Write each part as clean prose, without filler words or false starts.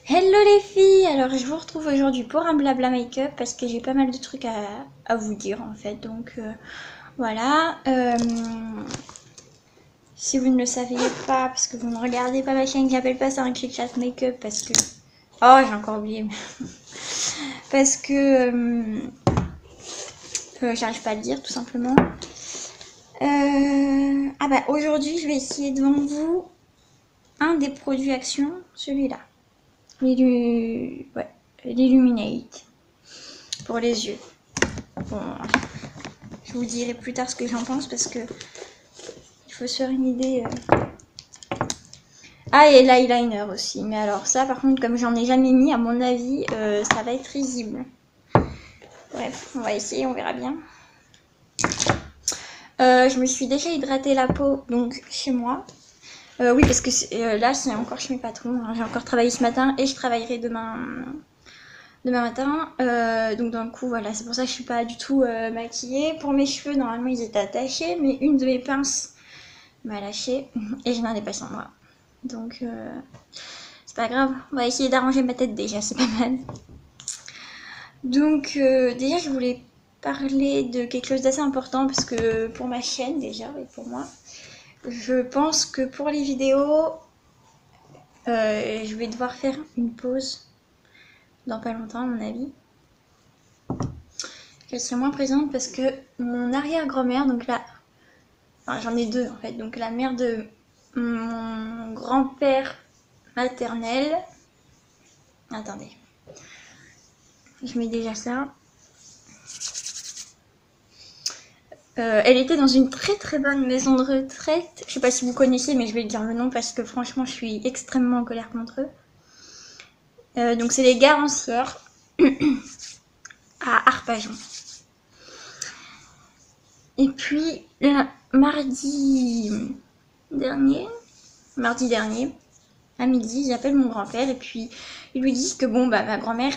Hello les filles, alors je vous retrouve aujourd'hui pour un blabla make-up parce que j'ai pas mal de trucs à vous dire en fait, donc voilà. Si vous ne le saviez pas, parce que vous ne regardez pas ma chaîne, j'appelle pas ça un click chat make-up parce que... Oh, j'ai encore oublié. Parce que j'arrive pas à le dire tout simplement. Ah bah aujourd'hui je vais essayer devant vous un des produits Action, celui-là. L'Illuminate pour les yeux. Bon, je vous dirai plus tard ce que j'en pense parce que il faut se faire une idée. Ah, et l'eyeliner aussi. Mais alors ça, par contre, comme j'en ai jamais mis, à mon avis, ça va être risible. Bref, on va essayer, on verra bien. Je me suis déjà hydraté la peau, donc chez moi. Oui, parce que là, c'est encore chez mes patrons. J'ai encore travaillé ce matin et je travaillerai demain matin. Donc d'un coup, voilà, c'est pour ça que je suis pas du tout maquillée. Pour mes cheveux, normalement, ils étaient attachés, mais une de mes pinces m'a lâché et je n'en ai pas sans moi. Donc c'est pas grave, on va essayer d'arranger ma tête déjà, c'est pas mal. Donc déjà, je voulais parler de quelque chose d'assez important parce que pour ma chaîne déjà et pour moi, je pense que pour les vidéos, je vais devoir faire une pause dans pas longtemps à mon avis. Je serai moins présente parce que mon arrière-grand-mère, donc là, enfin, j'en ai deux en fait, donc la mère de mon grand-père maternel, attendez, je mets déjà ça. Elle était dans une très très bonne maison de retraite. Je sais pas si vous connaissez, mais je vais dire le nom parce que franchement, je suis extrêmement en colère contre eux. Donc c'est les Garancières à Arpajon. Et puis mardi dernier, à midi, j'appelle mon grand-père et puis ils lui disent que bon bah ma grand-mère,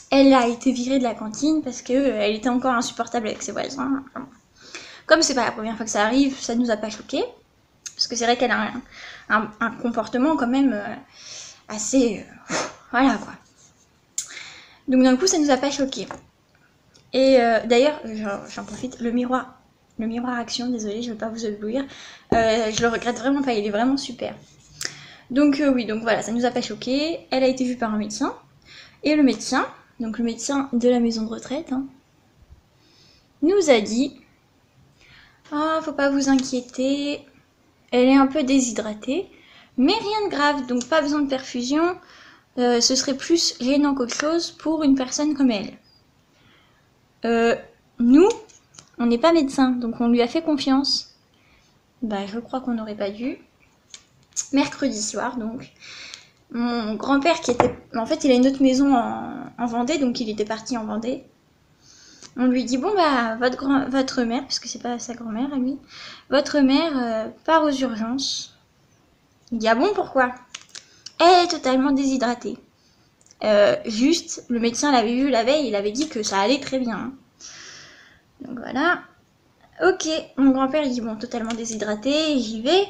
elle a été virée de la cantine parce que elle était encore insupportable avec ses voisins. Comme c'est pas la première fois que ça arrive, ça nous a pas choqué. Parce que c'est vrai qu'elle a un comportement quand même assez... voilà quoi. Donc d'un coup, ça nous a pas choqué. Et d'ailleurs, j'en profite, le miroir Action, désolée, je ne veux pas vous éblouir. Je le regrette vraiment pas, il est vraiment super. Donc oui, donc voilà, ça nous a pas choqué. Elle a été vue par un médecin. Et le médecin, donc le médecin de la maison de retraite, hein, nous a dit « Ah, faut pas vous inquiéter, elle est un peu déshydratée, mais rien de grave, donc pas besoin de perfusion, ce serait plus gênant qu'autre chose pour une personne comme elle. » Nous, on n'est pas médecin, donc on lui a fait confiance. Bah, je crois qu'on n'aurait pas dû. Mercredi soir, donc, mon grand-père qui était... En fait, il a une autre maison en Vendée, donc il était parti en Vendée. On lui dit, bon, bah, votre mère, parce que c'est pas sa grand-mère à lui, votre mère part aux urgences. Il dit, ah bon, pourquoi? Elle est totalement déshydratée. Juste, le médecin l'avait vu la veille, il avait dit que ça allait très bien. Donc voilà. Ok, mon grand-père il dit bon, totalement déshydraté, j'y vais.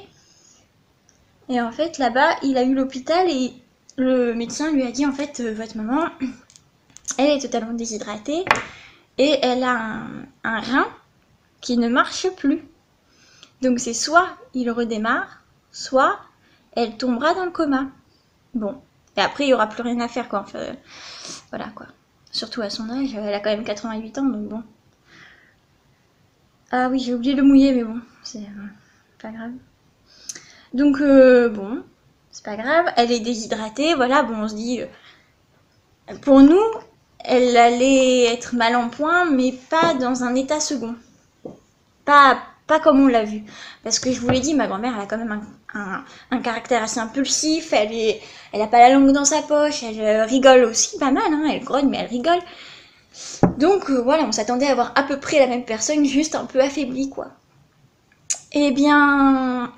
Et en fait, là-bas, il a eu l'hôpital et le médecin lui a dit en fait, votre maman, elle est totalement déshydratée et elle a un rein qui ne marche plus. Donc c'est soit il redémarre, soit elle tombera dans le coma. Bon, et après il n'y aura plus rien à faire quoi. Enfin, voilà quoi. Surtout à son âge, elle a quand même 88 ans, donc bon. Ah oui, j'ai oublié de le mouiller, mais bon, c'est pas grave. Donc bon, c'est pas grave, elle est déshydratée, voilà, bon on se dit, pour nous, elle allait être mal en point, mais pas dans un état second. Pas comme on l'a vu. Parce que je vous l'ai dit, ma grand-mère, elle a quand même un caractère assez impulsif, elle a pas la langue dans sa poche, elle rigole aussi pas mal, hein, elle grogne, mais elle rigole. Donc voilà, on s'attendait à avoir à peu près la même personne, juste un peu affaiblie, quoi. Eh bien,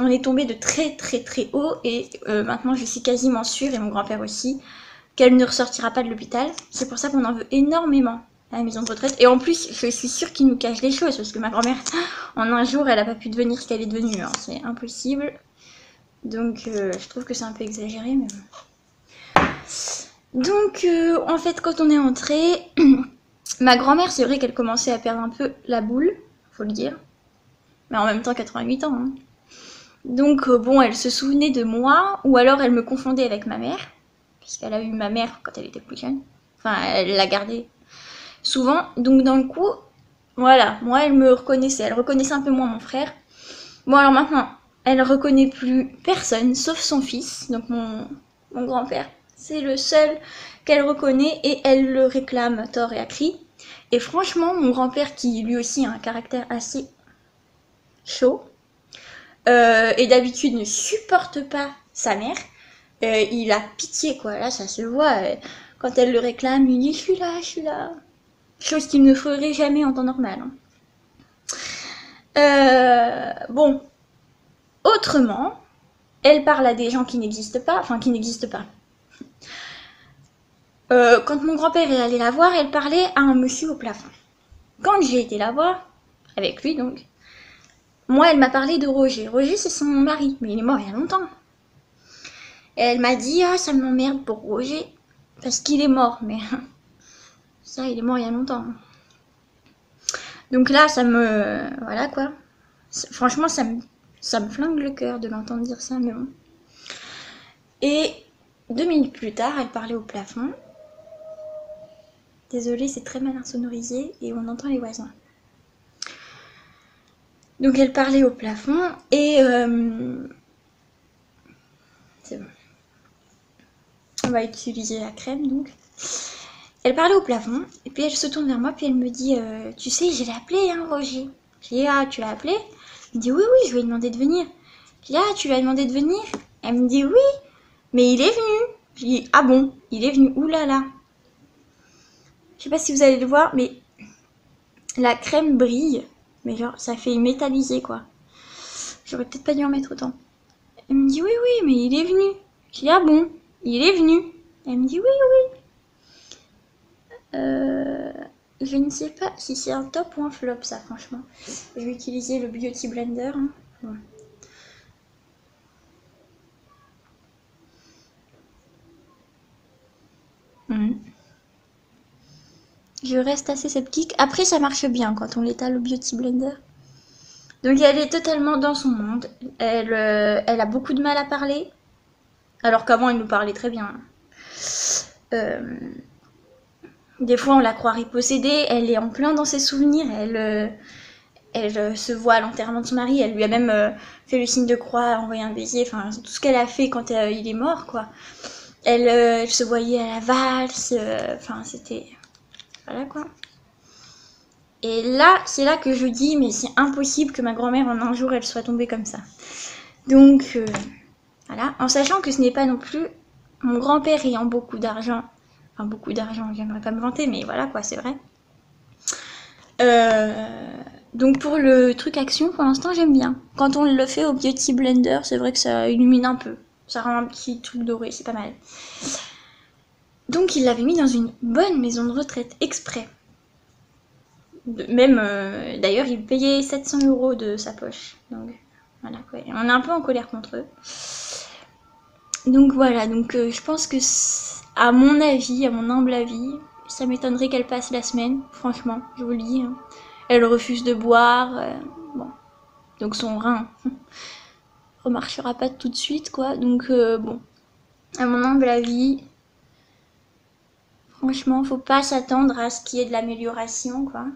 on est tombé de très très très haut et maintenant je suis quasiment sûre, et mon grand-père aussi, qu'elle ne ressortira pas de l'hôpital. C'est pour ça qu'on en veut énormément à la maison de retraite. Et en plus, je suis sûre qu'il nous cache les choses, parce que ma grand-mère, en un jour, elle n'a pas pu devenir ce qu'elle est devenue. Hein. C'est impossible. Donc je trouve que c'est un peu exagéré, mais bon. Donc, en fait, quand on est entré, ma grand-mère, c'est vrai qu'elle commençait à perdre un peu la boule, faut le dire. Mais en même temps, 88 ans. Hein. Donc, bon, elle se souvenait de moi, ou alors elle me confondait avec ma mère, puisqu'elle a eu ma mère quand elle était plus jeune. Enfin, elle l'a gardée souvent. Donc, dans le coup, voilà, moi, elle me reconnaissait. Elle reconnaissait un peu moins mon frère. Bon, alors maintenant, elle reconnaît plus personne, sauf son fils, donc mon grand-père. C'est le seul qu'elle reconnaît et elle le réclame à tort et à cri. Et franchement, mon grand-père, qui lui aussi a un caractère assez chaud, et d'habitude ne supporte pas sa mère, il a pitié, quoi. Là, ça se voit. Quand elle le réclame, il dit je suis là, je suis là. Chose qu'il ne ferait jamais en temps normal. Hein. Bon, autrement, elle parle à des gens qui n'existent pas, enfin qui n'existent pas. Quand mon grand-père est allé la voir, elle parlait à un monsieur au plafond. Quand j'ai été la voir, avec lui donc, moi elle m'a parlé de Roger. Roger c'est son mari, mais il est mort il y a longtemps. Et elle m'a dit ah ça m'emmerde pour Roger, parce qu'il est mort, mais ça il est mort il y a longtemps. Donc là ça me... voilà quoi. Franchement ça me flingue le cœur de l'entendre dire ça, mais bon. Et 2 minutes plus tard, elle parlait au plafond. Désolée, c'est très mal insonorisé et on entend les voisins. Donc elle parlait au plafond et... c'est bon. On va utiliser la crème donc. Elle parlait au plafond et puis elle se tourne vers moi puis elle me dit tu sais, je l'ai appelé hein, Roger. Je dis ah, tu l'as appelé? Elle me dit oui, oui, je lui ai demandé de venir. Je dis ah, tu lui as demandé de venir? Elle me dit oui, mais il est venu. Je dis ah bon, il est venu. Ouh là là. Je sais pas si vous allez le voir, mais la crème brille. Mais genre, ça fait métallisé quoi. J'aurais peut-être pas dû en mettre autant. Elle me dit oui, oui, mais il est venu. Je dis ah bon, il est venu. Elle me dit oui, oui. Je ne sais pas si c'est un top ou un flop ça franchement. Je vais utiliser le Beauty Blender. Hein. Ouais. Je reste assez sceptique. Après ça marche bien quand on l'étale au Beauty Blender. Donc elle est totalement dans son monde. Elle a beaucoup de mal à parler. Alors qu'avant elle nous parlait très bien. Des fois on la croirait possédée. Elle est en plein dans ses souvenirs. Elle se voit à l'enterrement de son mari, elle lui a même fait le signe de croix, envoyé un baiser, enfin tout ce qu'elle a fait quand il est mort quoi. Elle se voyait à la valse, enfin c'était... Voilà quoi. Et là, c'est là que je dis, mais c'est impossible que ma grand-mère en un jour elle soit tombée comme ça. Donc voilà, en sachant que ce n'est pas non plus mon grand-père ayant beaucoup d'argent, enfin beaucoup d'argent, j'aimerais pas me vanter, mais voilà quoi, c'est vrai. Donc pour le truc action, pour l'instant j'aime bien. Quand on le fait au Beauty Blender, c'est vrai que ça illumine un peu. Ça rend un petit truc doré, c'est pas mal. Donc il l'avait mis dans une bonne maison de retraite exprès. Même d'ailleurs il payait 700 € de sa poche. Donc voilà quoi. On est un peu en colère contre eux. Donc voilà, donc je pense que à mon avis, à mon humble avis, ça m'étonnerait qu'elle passe la semaine, franchement, je vous le dis. Hein. Elle refuse de boire, bon. Donc son rein remarchera pas tout de suite quoi. Donc bon, à mon humble avis, franchement, faut pas s'attendre à ce qu'il y ait de l'amélioration quoi.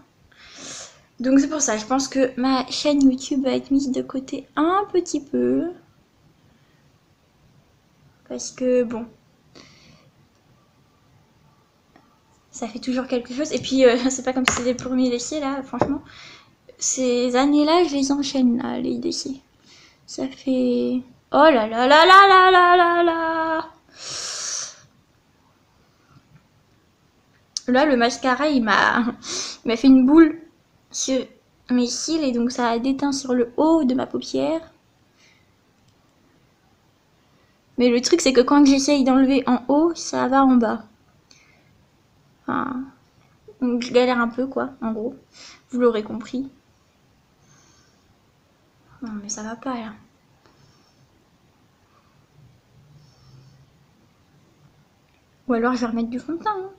Donc c'est pour ça, je pense que ma chaîne YouTube va être mise de côté un petit peu. Parce que bon, ça fait toujours quelque chose. Et puis c'est pas comme si c'était le premier décès là, franchement. Ces années-là, je les enchaîne là, les décès. Ça fait... Oh là là là là là là là là. Là, le mascara, il m'a fait une boule sur mes cils et donc ça a déteint sur le haut de ma paupière. Mais le truc, c'est que quand j'essaye d'enlever en haut, ça va en bas. Enfin, donc je galère un peu, quoi, en gros. Vous l'aurez compris. Non, mais ça va pas, là. Ou alors je vais remettre du fond de teint. Hein.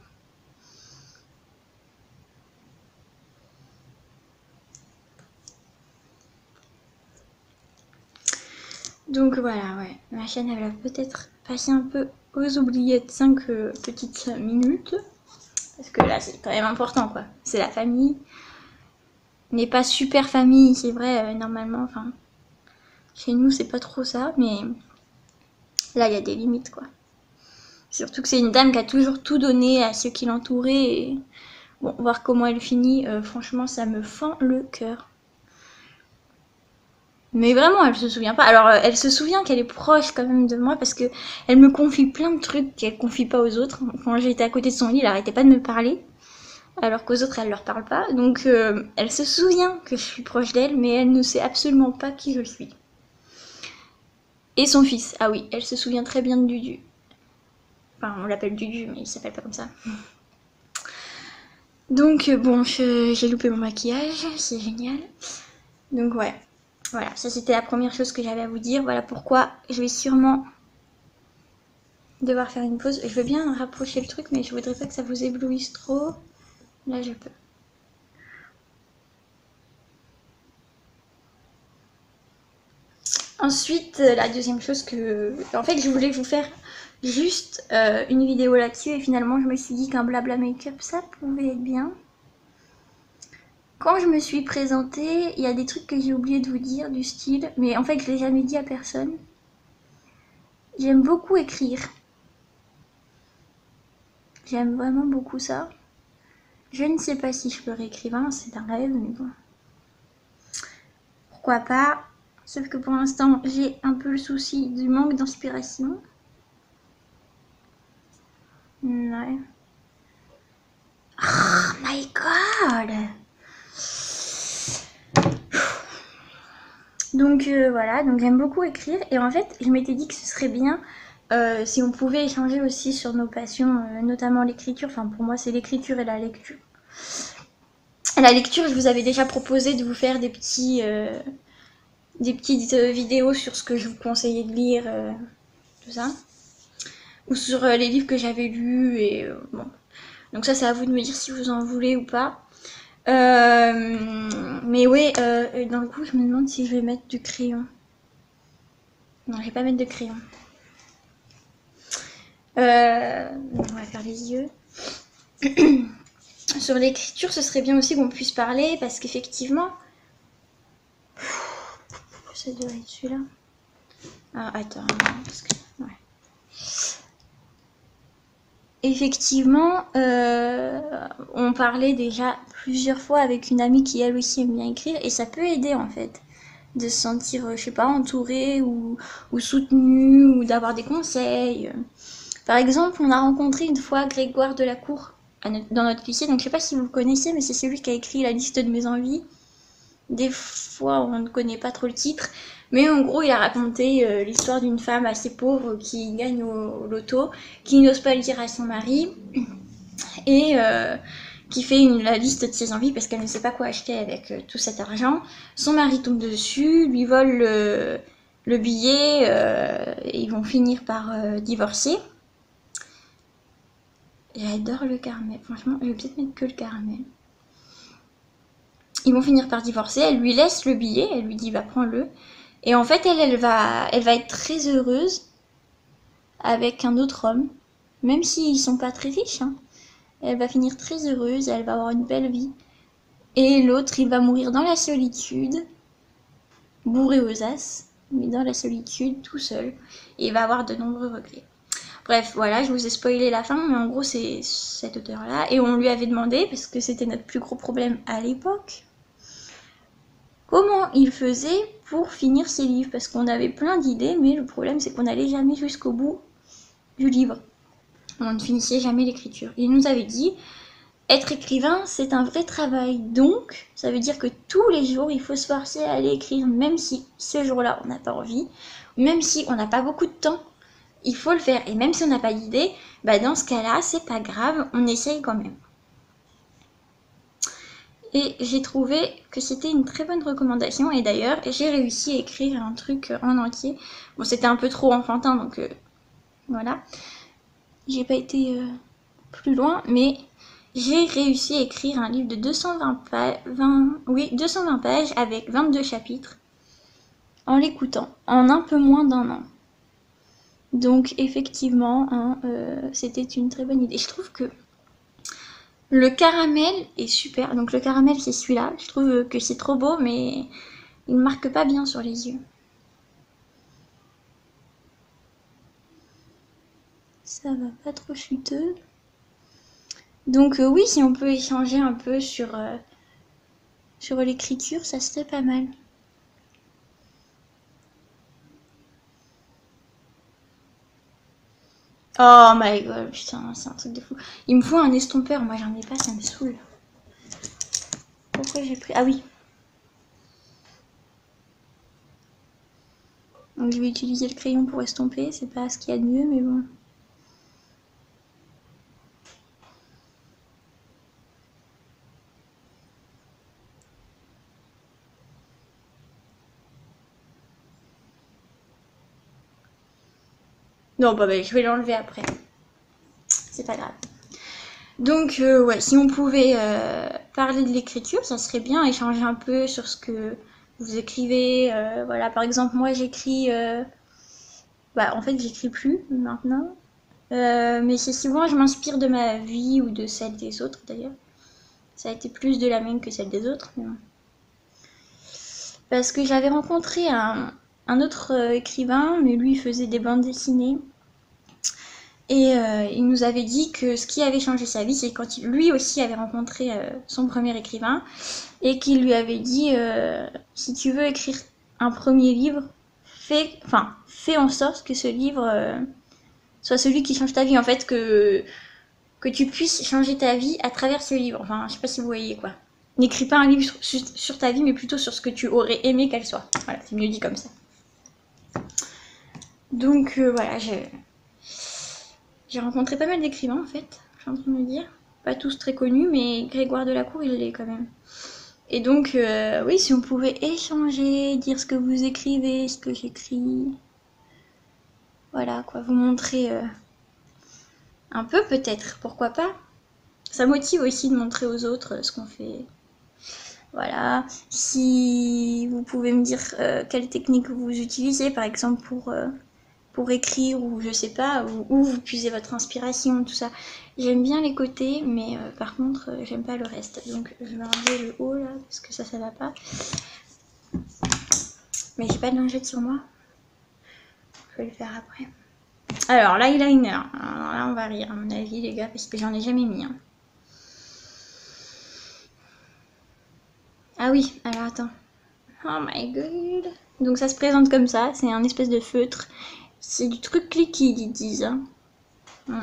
Donc voilà, ouais, ma chaîne elle va peut-être passer un peu aux oubliettes 5 petites minutes. Parce que là c'est quand même important quoi. C'est la famille. On n'est pas super famille, c'est vrai, normalement, enfin. Chez nous c'est pas trop ça, mais là il y a des limites quoi. Surtout que c'est une dame qui a toujours tout donné à ceux qui l'entouraient. Et bon, voir comment elle finit, franchement ça me fend le cœur. Mais vraiment, elle se souvient pas. Alors, elle se souvient qu'elle est proche quand même de moi parce que elle me confie plein de trucs qu'elle confie pas aux autres. Quand j'étais à côté de son lit, elle arrêtait pas de me parler, alors qu'aux autres, elle leur parle pas. Donc, elle se souvient que je suis proche d'elle, mais elle ne sait absolument pas qui je suis. Et son fils, ah oui, elle se souvient très bien de Dudu. Enfin, on l'appelle Dudu, mais il s'appelle pas comme ça. Donc, bon, j'ai loupé mon maquillage, c'est génial. Donc, ouais. Voilà, ça c'était la première chose que j'avais à vous dire. Voilà pourquoi je vais sûrement devoir faire une pause. Je veux bien rapprocher le truc, mais je voudrais pas que ça vous éblouisse trop. Là, je peux. Ensuite, la deuxième chose que... En fait, je voulais vous faire juste une vidéo là-dessus. Et finalement, je me suis dit qu'un blabla make-up, ça pouvait être bien. Quand je me suis présentée, il y a des trucs que j'ai oublié de vous dire, du style. Mais en fait, je l'ai jamais dit à personne. J'aime beaucoup écrire. J'aime vraiment beaucoup ça. Je ne sais pas si je ferai écrivain, c'est un rêve, mais bon. Pourquoi pas. Sauf que pour l'instant, j'ai un peu le souci du manque d'inspiration. Ouais. Oh my god! Donc voilà, donc j'aime beaucoup écrire. Et en fait, je m'étais dit que ce serait bien si on pouvait échanger aussi sur nos passions, notamment l'écriture. Enfin, pour moi, c'est l'écriture et la lecture. À la lecture, je vous avais déjà proposé de vous faire des petites vidéos sur ce que je vous conseillais de lire, tout ça. Ou sur les livres que j'avais lus. Et bon. Donc ça, c'est à vous de me dire si vous en voulez ou pas. Mais ouais, d'un coup, je me demande si je vais mettre du crayon. Non, je vais pas mettre de crayon. On va faire les yeux. Sur l'écriture, ce serait bien aussi qu'on puisse parler parce qu'effectivement... Ça devrait être celui-là. Ah, attends, parce que... Ouais. Effectivement, on parlait déjà plusieurs fois avec une amie qui elle aussi aime bien écrire et ça peut aider en fait de se sentir, je sais pas, entouré ou soutenu ou d'avoir des conseils. Par exemple, on a rencontré une fois Grégoire Delacour dans notre lycée, donc je sais pas si vous le connaissez, mais c'est celui qui a écrit la liste de mes envies. Des fois, on ne connaît pas trop le titre, mais en gros, il a raconté l'histoire d'une femme assez pauvre qui gagne au loto, qui n'ose pas le dire à son mari, et qui fait la liste de ses envies parce qu'elle ne sait pas quoi acheter avec tout cet argent. Son mari tombe dessus, lui vole le billet, et ils vont finir par divorcer. J'adore le caramel, franchement, je vais peut-être mettre que le caramel. Ils vont finir par divorcer, elle lui laisse le billet, elle lui dit va prends-le. Et en fait, elle va être très heureuse avec un autre homme, même s'ils sont pas très riches. Hein. Elle va finir très heureuse, elle va avoir une belle vie. Et l'autre, il va mourir dans la solitude, bourré aux as, mais dans la solitude, tout seul. Et il va avoir de nombreux regrets. Bref, voilà, je vous ai spoilé la fin, mais en gros, c'est cet auteur-là. Et on lui avait demandé, parce que c'était notre plus gros problème à l'époque, comment il faisait pour finir ses livres. Parce qu'on avait plein d'idées, mais le problème, c'est qu'on n'allait jamais jusqu'au bout du livre. On ne finissait jamais l'écriture. Il nous avait dit, être écrivain, c'est un vrai travail. Donc, ça veut dire que tous les jours, il faut se forcer à aller écrire, même si ce jour-là, on n'a pas envie, même si on n'a pas beaucoup de temps. Il faut le faire. Et même si on n'a pas d'idée, bah dans ce cas-là, c'est pas grave, on essaye quand même. Et j'ai trouvé que c'était une très bonne recommandation. Et d'ailleurs, j'ai réussi à écrire un truc en entier. Bon, c'était un peu trop enfantin, donc voilà. j'ai pas été plus loin, mais j'ai réussi à écrire un livre de 220 pages avec 22 chapitres en l'écoutant en un peu moins d'un an. Donc effectivement, hein, c'était une très bonne idée. Je trouve que le caramel est super. Donc le caramel, c'est celui-là. Je trouve que c'est trop beau, mais il ne marque pas bien sur les yeux. Ça va pas trop juteux. Donc oui, si on peut échanger un peu sur l'écriture, ça serait pas mal. Oh my god, putain, c'est un truc de fou. Il me faut un estompeur, moi j'en ai pas, ça me saoule. Pourquoi j'ai pris... Ah oui. Donc je vais utiliser le crayon pour estomper, c'est pas ce qu'il y a de mieux, mais bon. Non, bah, je vais l'enlever après. C'est pas grave. Donc, ouais, si on pouvait parler de l'écriture, ça serait bien, échanger un peu sur ce que vous écrivez. Voilà, par exemple, moi j'écris. Bah, en fait, j'écris plus maintenant. Mais c'est souvent, je m'inspire de ma vie ou de celle des autres d'ailleurs. Ça a été plus de la mienne que celle des autres. Mais bon. Parce que j'avais rencontré un autre écrivain, mais lui il faisait des bandes dessinées. Et il nous avait dit que ce qui avait changé sa vie, c'est quand lui aussi avait rencontré son premier écrivain et qu'il lui avait dit si tu veux écrire un premier livre, fais en sorte que ce livre soit celui qui change ta vie. En fait, que tu puisses changer ta vie à travers ce livre. Enfin, je sais pas si vous voyez quoi. N'écris pas un livre sur ta vie, mais plutôt sur ce que tu aurais aimé qu'elle soit. Voilà, c'est mieux dit comme ça. Donc voilà, j'ai rencontré pas mal d'écrivains en fait, je suis en train de me dire. Pas tous très connus, mais Grégoire Delacour, il l'est quand même. Et donc, oui, si on pouvait échanger, dire ce que vous écrivez, ce que j'écris. Voilà, quoi, vous montrer un peu peut-être, pourquoi pas. Ça motive aussi de montrer aux autres ce qu'on fait. Voilà, si vous pouvez me dire quelle technique vous utilisez, par exemple pour écrire ou je sais pas, où vous puisez votre inspiration, tout ça. J'aime bien les côtés, mais par contre, j'aime pas le reste. Donc je vais enlever le haut là, parce que ça va pas. Mais j'ai pas de lingette sur moi. Je vais le faire après. Alors, l'eyeliner. Alors là, on va rire, à mon avis, les gars, parce que j'en ai jamais mis. Hein. Ah oui, alors attends. Oh my god. Donc ça se présente comme ça, c'est un espèce de feutre. C'est du truc liquide, ils disent. Hein. Ouais.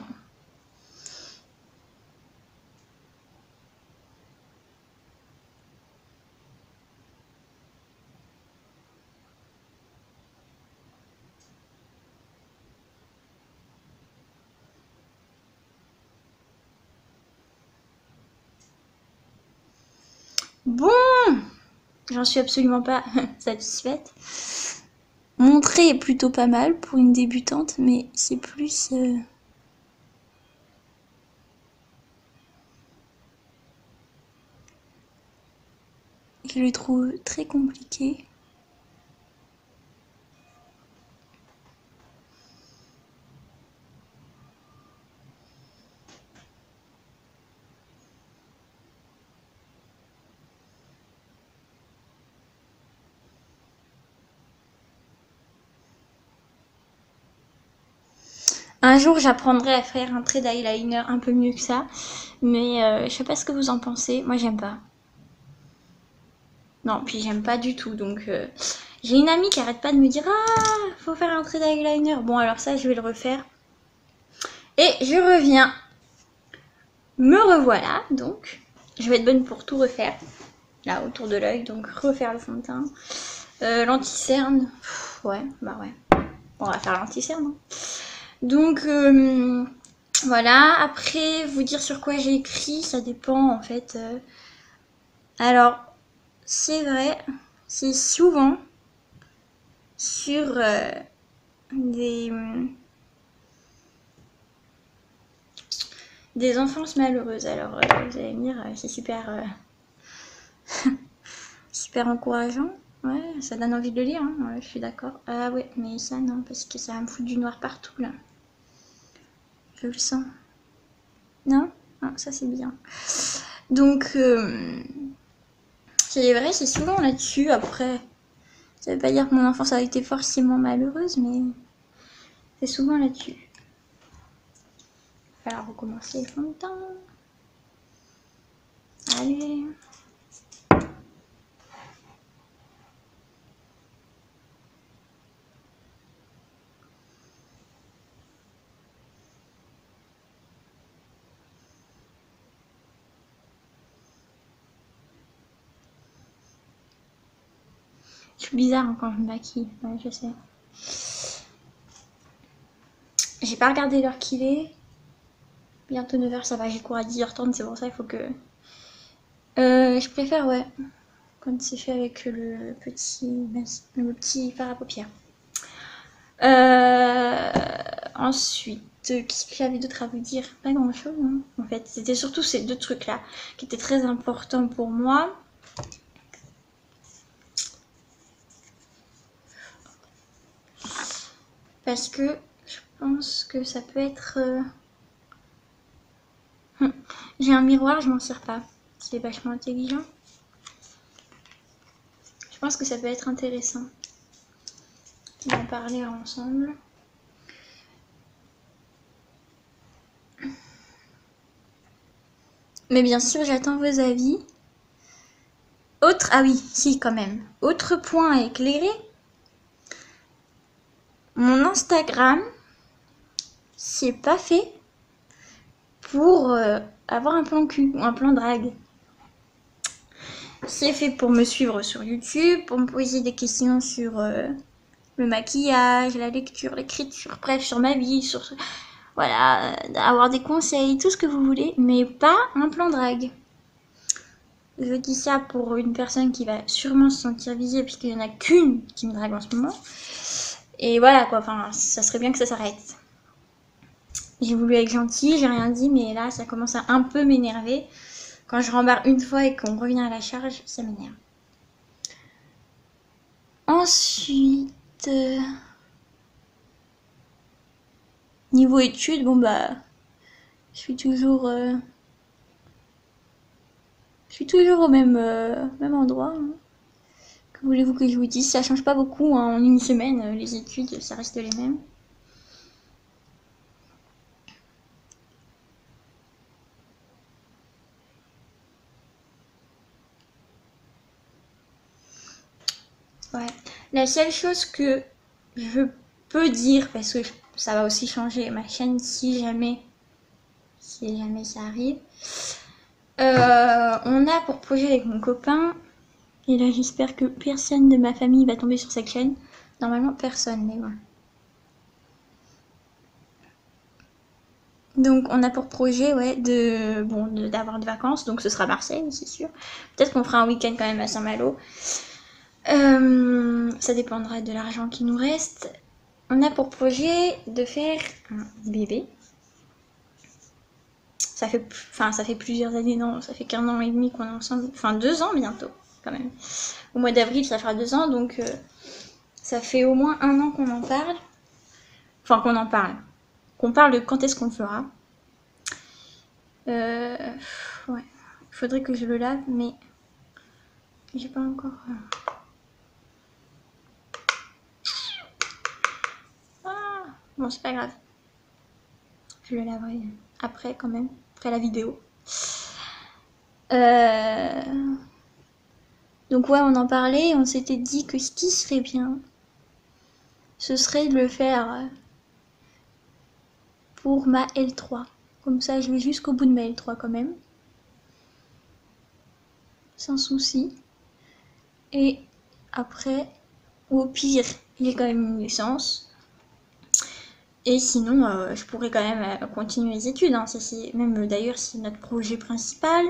Bon, j'en suis absolument pas satisfaite. Mon trait est plutôt pas mal pour une débutante, mais c'est plus... Je le trouve très compliqué. Un jour, j'apprendrai à faire un trait d'eyeliner un peu mieux que ça, mais je sais pas ce que vous en pensez. Moi, j'aime pas. Non, puis j'aime pas du tout, donc... J'ai une amie qui arrête pas de me dire ah, faut faire un trait d'eyeliner. Bon, alors ça, je vais le refaire. Et je reviens. Me revoilà, donc. Je vais être bonne pour tout refaire. Là, autour de l'œil, donc refaire le fond de teint. L'anti-cerne. Ouais, bah ouais. On va faire l'anti-cerne. Hein. Donc, voilà. Après, vous dire sur quoi j'ai écrit, ça dépend, en fait. Alors, c'est vrai, c'est souvent sur des Des enfances malheureuses. Alors, vous allez me dire, c'est super, super encourageant. Ouais, ça donne envie de le lire, hein. Ouais, je suis d'accord. Ah ouais, mais ça non, parce que ça va me foutre du noir partout, là. Je le sens. Non? Ah, ça c'est bien. Donc, c'est vrai, c'est souvent là-dessus. Après, ça veut pas dire que mon enfance a été forcément malheureuse, mais c'est souvent là-dessus. Il va falloir recommencer le fond de teint. Allez. Je suis bizarre hein, quand je me maquille, ouais, je sais. J'ai pas regardé l'heure qu'il est. Bientôt 9h, ça va, j'ai cours à 10h30, c'est pour ça il faut que... je préfère, ouais, quand c'est fait avec le petit fard à paupières. Ensuite, qu'est-ce que j'avais d'autre à vous dire? Pas grand chose, hein. En fait, c'était surtout ces deux trucs-là qui étaient très importants pour moi. Parce que je pense que ça peut être... J'ai un miroir, je m'en sers pas. C'est vachement intelligent. Je pense que ça peut être intéressant d'en parler ensemble. Mais bien sûr, j'attends vos avis. Ah oui, si quand même. Autre point à éclairer. Mon Instagram, c'est pas fait pour avoir un plan cul ou un plan drague. C'est fait pour me suivre sur YouTube, pour me poser des questions sur le maquillage, la lecture, l'écriture, bref, sur ma vie, sur... Voilà, avoir des conseils, tout ce que vous voulez, mais pas un plan drague. Je dis ça pour une personne qui va sûrement se sentir visée, puisqu'il n'y en a qu'une qui me drague en ce moment. Et voilà quoi, enfin, ça serait bien que ça s'arrête. J'ai voulu être gentille, j'ai rien dit, mais là, ça commence à un peu m'énerver. Quand je rembarre une fois et qu'on revient à la charge, ça m'énerve. Ensuite, niveau études, bon bah, je suis toujours au même endroit. Hein. Que voulez-vous que je vous dise? Ça change pas beaucoup hein. En une semaine, les études, ça reste les mêmes. Ouais. La seule chose que je peux dire, parce que ça va aussi changer ma chaîne si jamais ça arrive. On a pour projet avec mon copain, et là j'espère que personne de ma famille va tomber sur cette chaîne. Normalement personne, mais bon. Donc on a pour projet ouais, d'avoir des vacances, donc ce sera Marseille, c'est sûr. Peut-être qu'on fera un week-end quand même à Saint-Malo. Ça dépendra de l'argent qui nous reste. On a pour projet de faire un bébé. Ça fait plusieurs années, non, ça fait qu'1 an et demi qu'on est ensemble. Enfin 2 ans bientôt, quand même. Au mois d'avril, ça fera 2 ans, donc ça fait au moins 1 an qu'on en parle. Enfin qu'on en parle. Qu'on parle de quand est-ce qu'on le fera. Ouais. Il faudrait que je le lave, mais j'ai pas encore... Ah bon, c'est pas grave. Je le laverai après quand même, après la vidéo. Donc ouais, on en parlait et on s'était dit que ce qui serait bien, ce serait de le faire pour ma L3. Comme ça, je vais jusqu'au bout de ma L3 quand même. Sans souci. Et après, ou au pire, j'ai quand même une licence. Et sinon, je pourrais quand même continuer les études. Hein. C'est même d'ailleurs, c'est notre projet principal.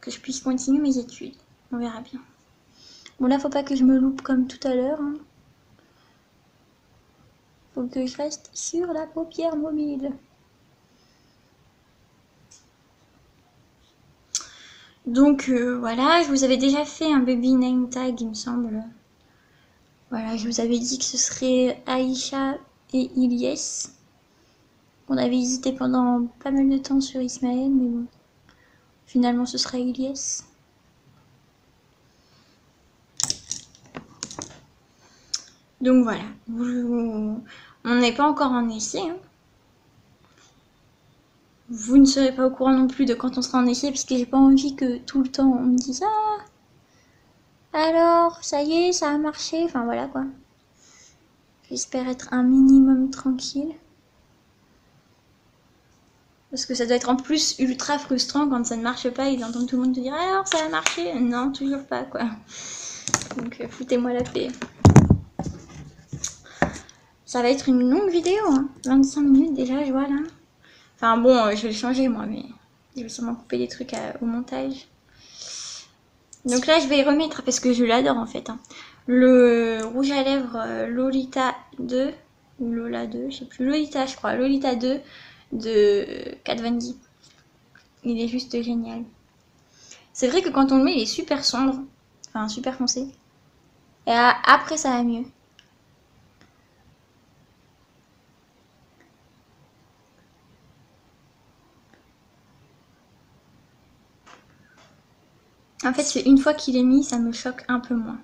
Que je puisse continuer mes études. On verra bien. Bon là, faut pas que je me loupe comme tout à l'heure. Hein. Faut que je reste sur la paupière mobile. Donc voilà, je vous avais déjà fait un baby name tag, il me semble. Voilà, je vous avais dit que ce serait Aïcha et Ilyes. On avait hésité pendant pas mal de temps sur Ismaël, mais bon, finalement ce sera Ilyes. Donc voilà, on n'est pas encore en essai. Hein. Vous ne serez pas au courant non plus de quand on sera en essai, parce que j'ai pas envie que tout le temps on me dise ah alors ça y est, ça a marché. Enfin voilà quoi. J'espère être un minimum tranquille. Parce que ça doit être en plus ultra frustrant quand ça ne marche pas et d'entendre tout le monde te dire alors ça a marché. Non, toujours pas quoi. Donc foutez-moi la paix. Ça va être une longue vidéo, hein. 25 minutes déjà, je vois là. Enfin bon, je vais le changer moi, mais je vais sûrement couper des trucs au montage. Donc là, je vais y remettre parce que je l'adore en fait. Hein. Le rouge à lèvres Lolita 2, ou Lola 2, je sais plus, Lolita je crois, Lolita 2 de Kat Von D. Il est juste génial. C'est vrai que quand on le met, il est super sombre, enfin super foncé. Et après, ça va mieux. En fait, une fois qu'il est mis, ça me choque un peu moins.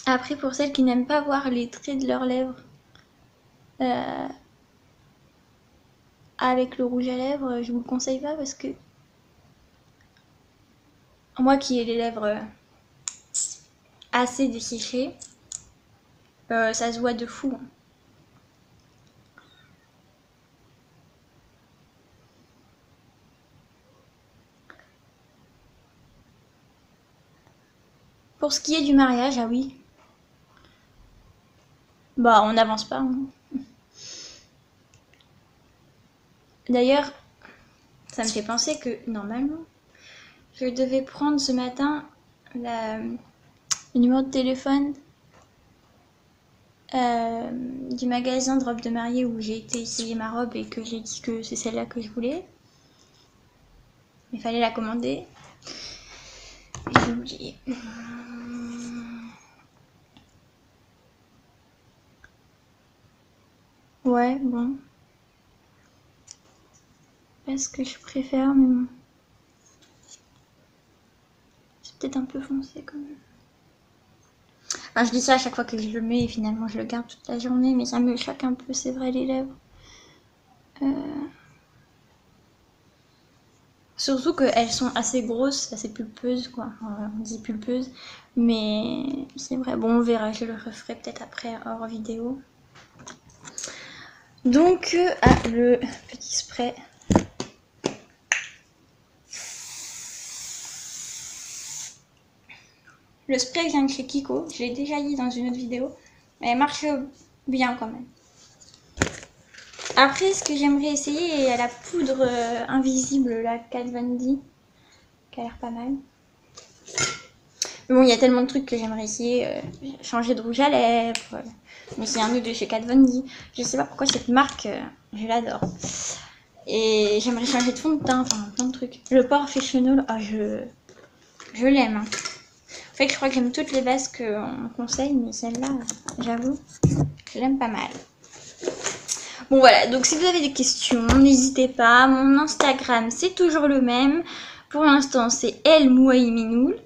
Après, pour celles qui n'aiment pas voir les traits de leurs lèvres avec le rouge à lèvres, je vous le conseille pas parce que moi qui ai les lèvres assez desséchées, ça se voit de fou. Hein. Pour ce qui est du mariage, ah oui. Bah, on n'avance pas. Hein. D'ailleurs, ça me fait penser que normalement, je devais prendre ce matin le numéro de téléphone du magasin de robes de mariée où j'ai été essayer ma robe et que j'ai dit que c'est celle-là que je voulais. Il fallait la commander. J'ai oublié. Ouais, bon. Pas ce que je préfère, mais bon. C'est peut-être un peu foncé quand même. Enfin, je dis ça à chaque fois que je le mets et finalement je le garde toute la journée, mais ça me choque un peu, c'est vrai, les lèvres. Surtout qu'elles sont assez grosses, assez pulpeuses, quoi. On dit pulpeuses, mais c'est vrai. Bon, on verra, je le referai peut-être après hors vidéo. Donc, le petit spray. Le spray vient de chez Kiko, je l'ai déjà dit dans une autre vidéo, mais elle marche bien quand même. Après, ce que j'aimerais essayer est la poudre invisible, la Kat Von D, qui a l'air pas mal. Mais bon, il y a tellement de trucs que j'aimerais essayer. Changer de rouge à lèvres. Mais c'est un autre de chez Kat Von D. Je sais pas pourquoi cette marque, je l'adore. Et j'aimerais changer de fond de teint, enfin plein de trucs. Le Professional, oh, je l'aime. Hein. En fait, je crois que j'aime toutes les bases qu'on me conseille, mais celle-là, j'avoue, je l'aime pas mal. Bon voilà, donc si vous avez des questions, n'hésitez pas. Mon Instagram, c'est toujours le même. Pour l'instant, c'est elmouaiminoul.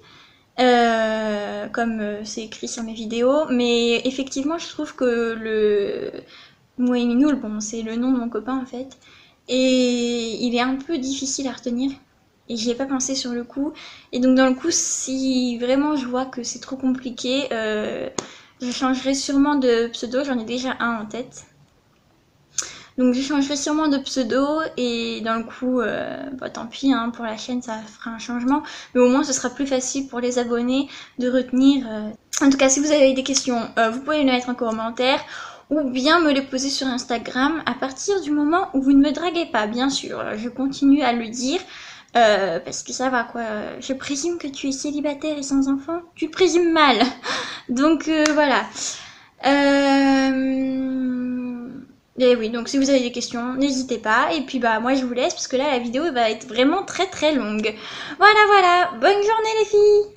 Comme c'est écrit sur mes vidéos. Mais effectivement, je trouve que le Mouaiminoul, bon, c'est le nom de mon copain en fait. Et il est un peu difficile à retenir. Et j'y ai pas pensé sur le coup. Et donc dans le coup, si vraiment je vois que c'est trop compliqué, je changerai sûrement de pseudo. J'en ai déjà un en tête. Donc je changerai sûrement de pseudo et dans le coup, bah, tant pis, hein, pour la chaîne ça fera un changement. Mais au moins ce sera plus facile pour les abonnés de retenir. En tout cas, si vous avez des questions, vous pouvez les mettre en commentaire ou bien me les poser sur Instagram à partir du moment où vous ne me draguez pas, bien sûr. Je continue à le dire. Parce que ça va quoi. Je présume que tu es célibataire et sans enfant. Tu présumes mal. Donc voilà. Et oui, donc si vous avez des questions, n'hésitez pas. Et puis bah moi je vous laisse parce que là la vidéo va être vraiment très très longue. Voilà, voilà. Bonne journée les filles.